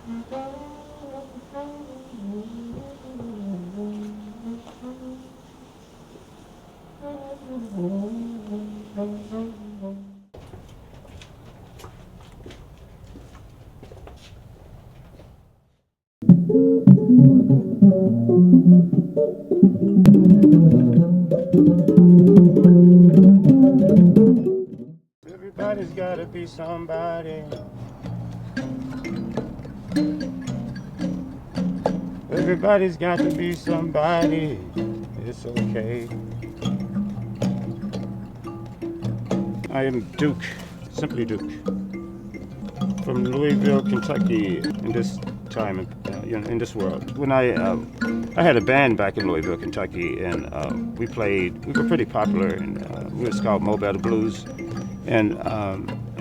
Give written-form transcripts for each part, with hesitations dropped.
Everybody's gotta be somebody. Everybody's got to be somebody. It's okay. I am Duke, simply Duke, from Louisville, Kentucky. In this time, in this world, when I had a band back in Louisville, Kentucky, and we were pretty popular, and we was called Mobile Blues, and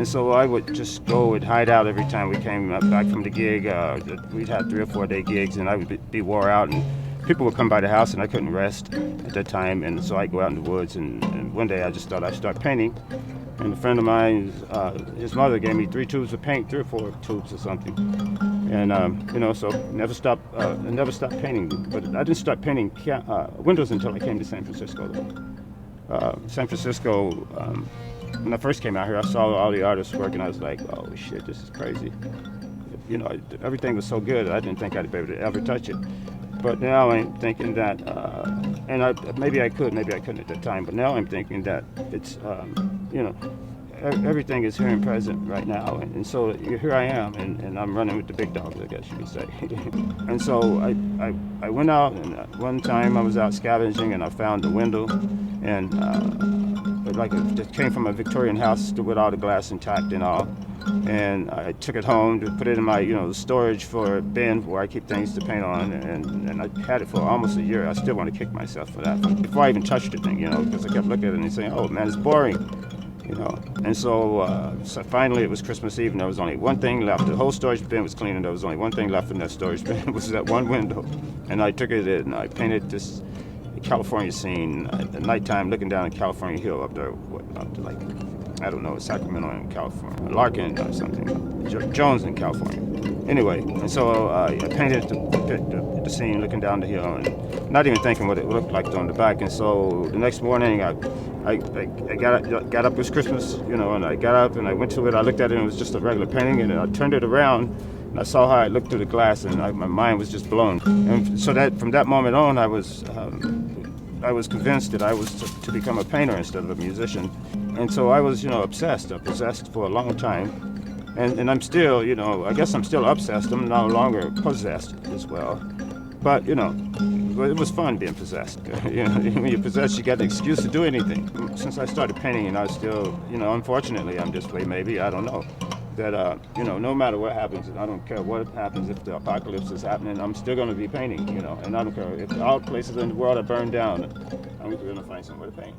so I would just go and hide out every time we came back from the gig. We'd have 3 or 4 day gigs, and I would be wore out, and people would come by the house, and I couldn't rest at that time, and so I'd go out in the woods, and one day I just thought I'd start painting. And a friend of mine, his mother gave me 3 tubes of paint, 3 or 4 tubes or something, and so never stopped painting. But I didn't start painting windows until I came to San Francisco. San Francisco, when I first came out here, I saw all the artists working. I was like, oh shit, this is crazy. Everything was so good. I didn't think I'd be able to ever touch it. But now I'm thinking that, maybe I couldn't at that time, but now I'm thinking that it's, everything is here and present right now. And so here I am, and I'm running with the big dogs, I guess you could say. And so I went out, and one time I was out scavenging, and I found a window, and it came from a Victorian house with all the glass intact and all. And I took it home to put it in my, storage for a bin where I keep things to paint on, and I had it for almost a year. I still want to kick myself for that, before I even touched the thing, because I kept looking at it and saying, oh man, it's boring, And so finally it was Christmas Eve, and there was only one thing left. The whole storage bin was clean, and there was only one thing left in that storage bin. It was that one window. And I took it and I painted this California scene at nighttime, looking down a California hill up there, up to like, I don't know, Sacramento in California, Larkin or something, Jones in California. Anyway, and so I painted the scene looking down the hill, and not even thinking what it looked like on the back. And so the next morning, I got up. It was Christmas, and I got up and I went to it. I looked at it, and it was just a regular painting, and I turned it around, and I saw how it looked through the glass, and my mind was just blown. And so that from that moment on, I was convinced that I was to become a painter instead of a musician. And so I was, obsessed or possessed for a long time. And I'm still, I guess I'm still obsessed. I'm no longer possessed as well. But, it was fun being possessed. When you're possessed, you got an excuse to do anything. Since I started painting, I still, unfortunately, I'm this way, maybe, I don't know. That, no matter what happens, I don't care what happens, if the apocalypse is happening, I'm still going to be painting, and I don't care if all places in the world are burned down, I'm going to find somewhere to paint.